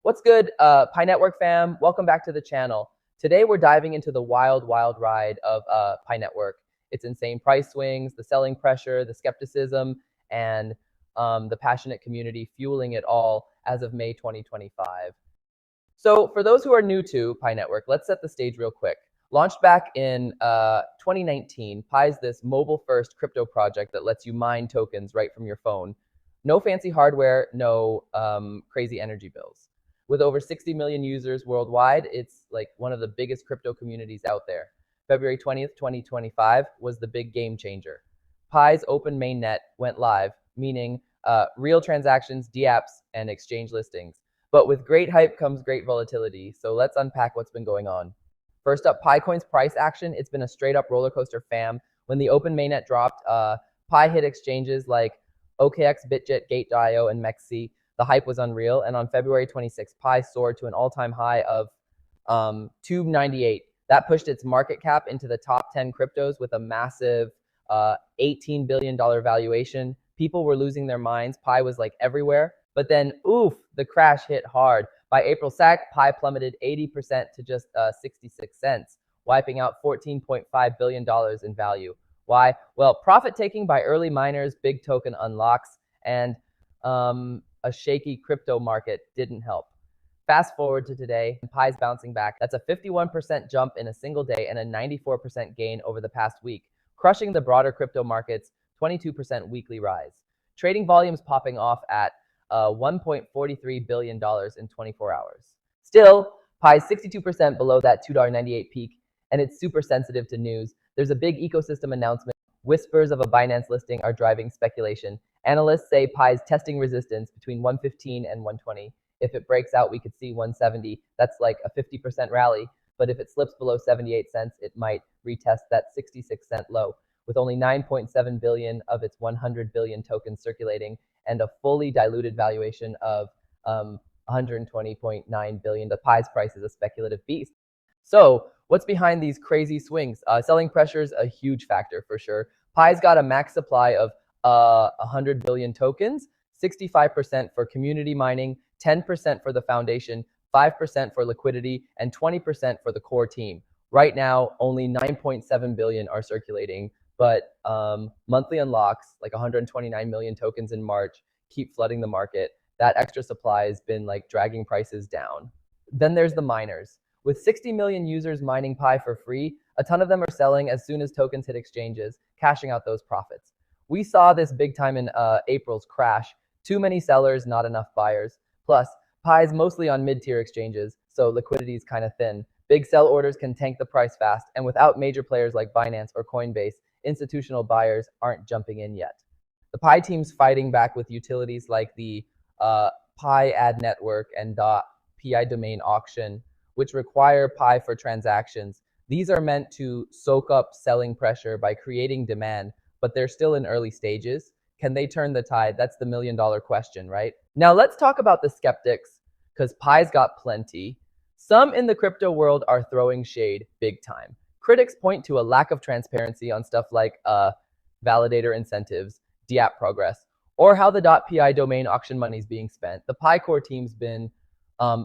What's good, Pi Network fam? Welcome back to the channel. Today we're diving into the wild ride of Pi Network. Its insane price swings, the selling pressure, the skepticism, and the passionate community fueling it all as of May 2025. So for those who are new to Pi Network, let's set the stage real quick. Launched back in 2019, Pi is this mobile-first crypto project that lets you mine tokens right from your phone. No fancy hardware, no crazy energy bills. With over 60 million users worldwide, it's like one of the biggest crypto communities out there. February 20th, 2025 was the big game changer. Pi's Open Mainnet went live, meaning real transactions, dApps, and exchange listings. But with great hype comes great volatility, so let's unpack what's been going on. First up, PiCoin's price action. It's been a straight up roller coaster, fam. When the Open Mainnet dropped, Pi hit exchanges like OKX, BitGet, Gate.io, and MEXC. The hype was unreal, and on February 26th, Pi soared to an all-time high of $298. That pushed its market cap into the top 10 cryptos with a massive $18 billion valuation. People were losing their minds. Pi was like everywhere. But then, oof, the crash hit hard. By April 2nd, Pi plummeted 80% to just 66 cents, wiping out $14.5 billion in value. Why? Well, profit taking by early miners, big token unlocks, and a shaky crypto market didn't help. Fast forward to today, Pi's bouncing back. That's a 51% jump in a single day and a 94% gain over the past week, crushing the broader crypto market's 22% weekly rise. Trading volumes popping off at $1.43 billion in 24 hours. Still, Pi's 62% below that $2.98 peak, and it's super sensitive to news. There's a big ecosystem announcement. Whispers of a Binance listing are driving speculation. Analysts say Pi's testing resistance between 115 and 120. If it breaks out, we could see 170. That's like a 50% rally. But if it slips below 78 cents, it might retest that 66-cent low. With only 9.7 billion of its 100 billion tokens circulating and a fully diluted valuation of 120.9 billion, the Pi's price is a speculative beast. So what's behind these crazy swings? Selling pressure is a huge factor for sure. Pi's got a max supply of 100 billion tokens, 65% for community mining, 10% for the foundation, 5% for liquidity, and 20% for the core team. Right now, only 9.7 billion are circulating, but monthly unlocks, like 129 million tokens in March, keep flooding the market. That extra supply has been like dragging prices down. Then there's the miners. With 60 million users mining Pi for free, a ton of them are selling as soon as tokens hit exchanges, cashing out those profits. We saw this big time in April's crash. Too many sellers, not enough buyers. Plus, Pi's mostly on mid-tier exchanges, so liquidity is kind of thin. Big sell orders can tank the price fast, and without major players like Binance or Coinbase, institutional buyers aren't jumping in yet. The Pi team's fighting back with utilities like the Pi Ad Network and .pi domain auction, which require Pi for transactions. These are meant to soak up selling pressure by creating demand, but they're still in early stages. Can they turn the tide? That's the million-dollar question, right? Now let's talk about the skeptics, because Pi's got plenty. Some in the crypto world are throwing shade big time. Critics point to a lack of transparency on stuff like validator incentives, dApp progress, or how the .pi domain auction money is being spent. The Pi core team's been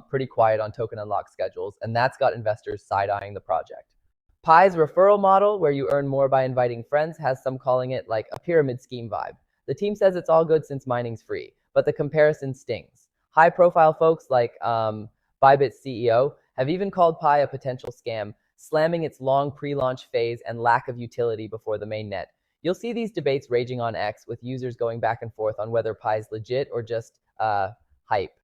pretty quiet on token unlock schedules, and that's got investors side-eyeing the project. Pi's referral model, where you earn more by inviting friends, has some calling it like a pyramid scheme vibe. The team says it's all good since mining's free, but the comparison stings. High-profile folks like Bybit's CEO have even called Pi a potential scam, slamming its long pre-launch phase and lack of utility before the mainnet. You'll see these debates raging on X, with users going back and forth on whether Pi's legit or just hype.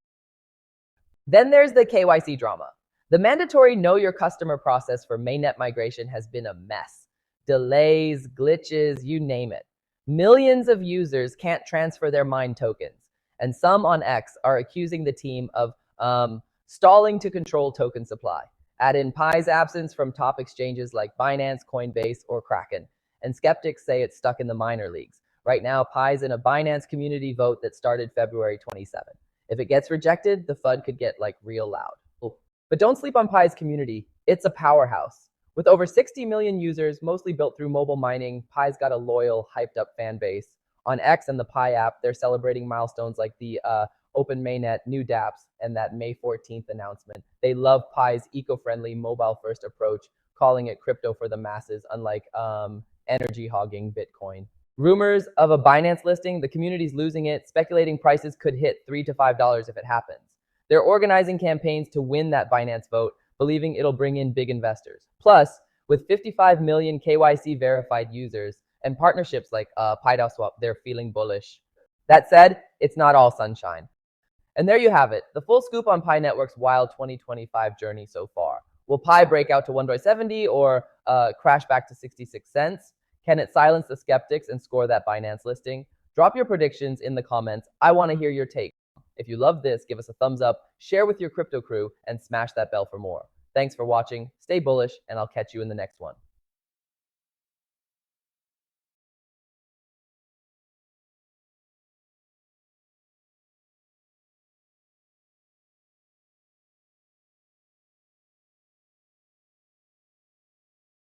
Then there's the KYC drama. The mandatory Know Your Customer process for mainnet migration has been a mess. Delays, glitches, you name it. Millions of users can't transfer their mine tokens, and some on X are accusing the team of stalling to control token supply. Add in Pi's absence from top exchanges like Binance, Coinbase, or Kraken, and skeptics say it's stuck in the minor leagues. Right now, Pi's in a Binance community vote that started February 27th. If it gets rejected, the FUD could get like real loud. But don't sleep on Pi's community. It's a powerhouse. With over 60 million users, mostly built through mobile mining, Pi's got a loyal, hyped up fan base. On X and the Pi app, they're celebrating milestones like the Open Mainnet, new dApps, and that May 14th announcement. They love Pi's eco-friendly, mobile-first approach, calling it crypto for the masses, unlike energy hogging Bitcoin. Rumors of a Binance listing, the community's losing it, speculating prices could hit $3 to $5 if it happens. They're organizing campaigns to win that Binance vote, believing it'll bring in big investors. Plus, with 55 million KYC verified users and partnerships like PiDAO they're feeling bullish. That said, it's not all sunshine. And there you have it, the full scoop on Pi Network's wild 2025 journey so far. Will Pi break out to $1.70 or crash back to 66 cents? Can it silence the skeptics and score that Binance listing? Drop your predictions in the comments. I want to hear your take. If you love this, give us a thumbs up, share with your crypto crew, and smash that bell for more. Thanks for watching, stay bullish, and I'll catch you in the next one.